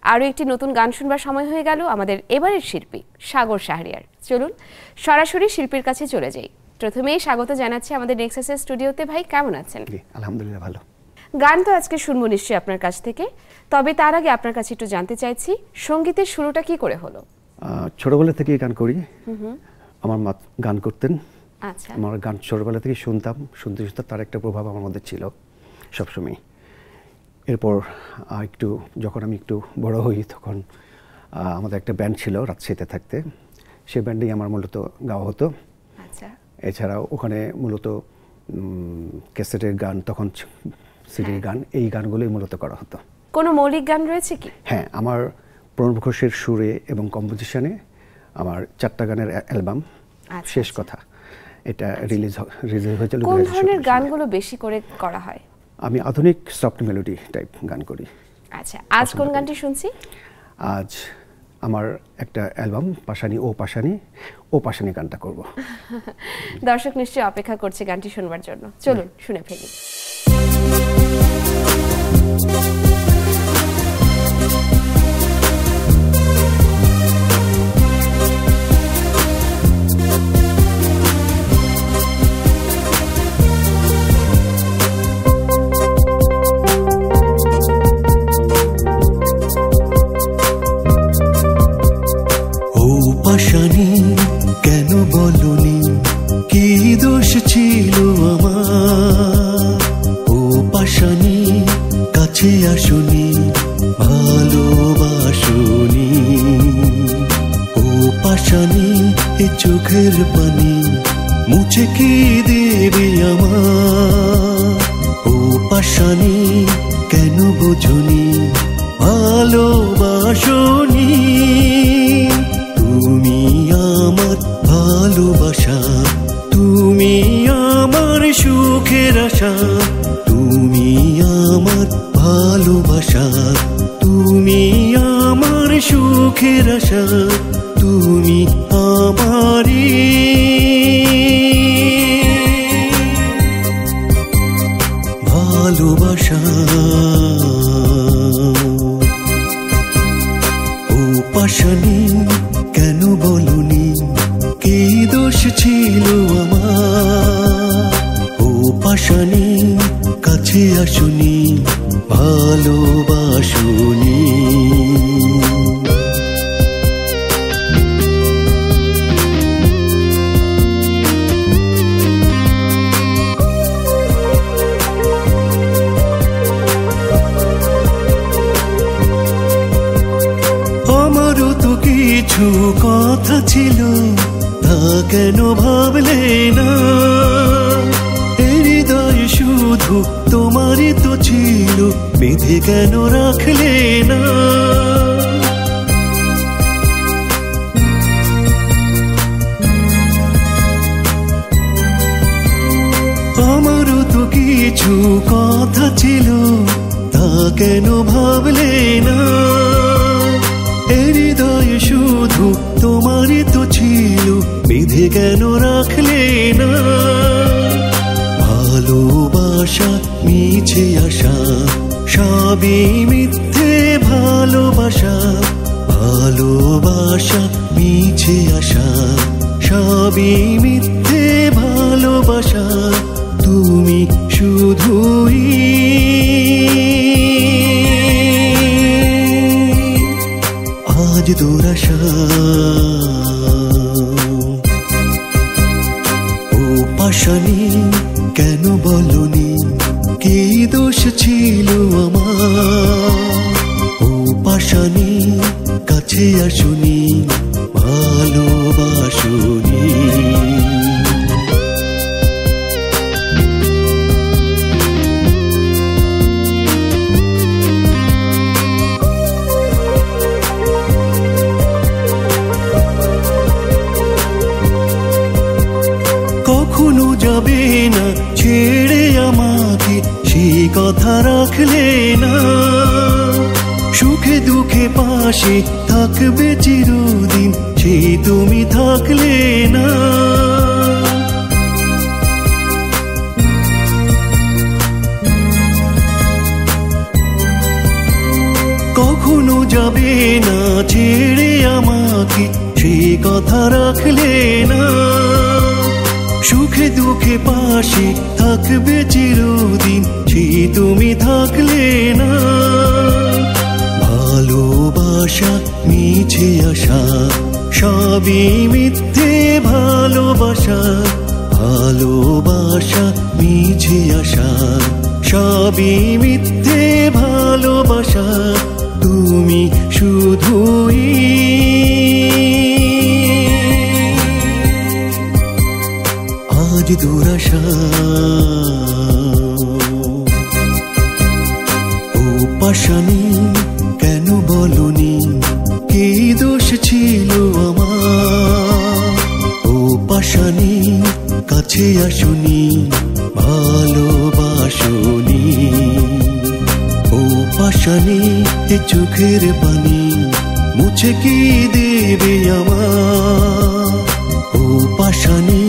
আরও একটি নতুন গান শুনবার সময় হয়ে গেল আমাদের এবারের শিল্পী সাগর শাহরিয়ার। চলুন সরাসরি শিল্পীর কাছে চলে যাই। প্রথমেই স্বাগত জানাচ্ছি আমাদের নেক্সাসের স্টুডিওতে। ভাই কেমন আছেন? আলহামদুলিল্লাহ ভালো। গান তো আজকে শুনবো নিশ্চয়ই আপনার কাছ থেকে, তবে তার আগে আপনার কাছে একটু জানতে চাইছি সঙ্গীতের শুরুটা কি করে হলো? ছোটবেলা থেকেই গান করি। আমার মা গান করতেন। আচ্ছা, আমার গান ছোটবেলা থেকেই শুনতে শুনতে তার একটা প্রভাব আমার মধ্যে ছিল সবসময়। এরপর যখন আমি একটু বড় হই তখন আমাদের একটা ব্যান্ড ছিল রাজশাহীতে থাকতে, সেই ব্যান্ডেই আমার মূলত গাওয়া হতো। আচ্ছা, এছাড়াও ওখানে মূলত ক্যাসেটের গান, তখন সিডির গান, এই গানগুলোই মূলত করা হতো। কোনো মৌলিক গান রয়েছে কি? হ্যাঁ, আমার প্রণব ঘোষের সুরে এবং কম্পোজিশনে আমার 4টা গানের অ্যালবাম শেষ কথা, এটা রিলিজ হয়েছিল। কোন ধরনের গানগুলো বেশি করে করা হয়? আমি আধুনিক সফট মেলোডি টাইপ গান করি। আচ্ছা, আজ কোন গানটি শুনছি? আজ আমার একটা অ্যালবাম পাশানি ও পাশানি গানটা করব। দর্শক নিশ্চয়ই অপেক্ষা করছে গানটি শুনবার জন্য। চলুন শুনে ফেলি। পাশানি কেন বলনি, কি দোষ ছিল আমার? ও পাশানি কাছে আসুনি, ভালোবাসুনি। ও পাশানি এ চোখের পানি মুছে কি দেবে আমার? ও পাশানি কেন বোঝনি, ভালোবাসুনি। তুমি আমার ভালোবাসা, তুমি আমার সুখের আশা। তুমি আমার ভালোবাসা, তুমি আমার সুখের আশা। তুমি আমারই ভালোবাসা। ও পাশানি কেন বলনি, কি দোষ ছিল আমার? ও পাশানি কাছে আসুনি, ভালোবাসুনি। আমারও তো কিছু কথা ছিল, তা কেন ভাবলে না? হৃদয় শুধু তোমারই তো ছিল, বেঁধে কেন রাখলে না? আমারও তো কিছু কথা ছিল, তা কেন ভাবলে না? হৃদয় শুধু তোমারই তো ছিল, বেঁধে কেন রাখলে না? ভালোবাসা মিছে আশা, সবই মিথ্যে ভালোবাসা। ভালোবাসা মিছে আশা, সবই মিথ্যে ভালোবাসা। তুমি শুধুই আজ দুরাশা। ও পাশানি কেন বলনি, কি দোষ ছিল আমার? ও পাশানি কাছে আসুনি, ভালোবাসুনি। কখনো যাবে না ছেড়ে আমাকে, সেই কথা রাখলে না? সুখে দুঃখে পাশে থাকবে চিরদিন, সেই তুমি থাকলে না? কখনো যাবে না ছেড়ে আমাকে, সে কথা রাখলে না। সুখে দুঃখে পাশে থাকবে চিরদিন, সে তুমি থাকলে না। ভালোবাসা মিছে আশা সবই মিথ্যে ভালোবাসা, ভালোবাসা মিছে আশা সবই মিথ্যে ভালোবাসা। তুমি শুধুই আজ দুরাশা। ও পাশানি কেন বলনি, কে দোষ ছিল আমার? ও পাশানি কাছে আসুনি, ভালোবাসুনি। ও পাশানি এ চোখের পানি মুছে কি দেবে আমার? ও পাশানি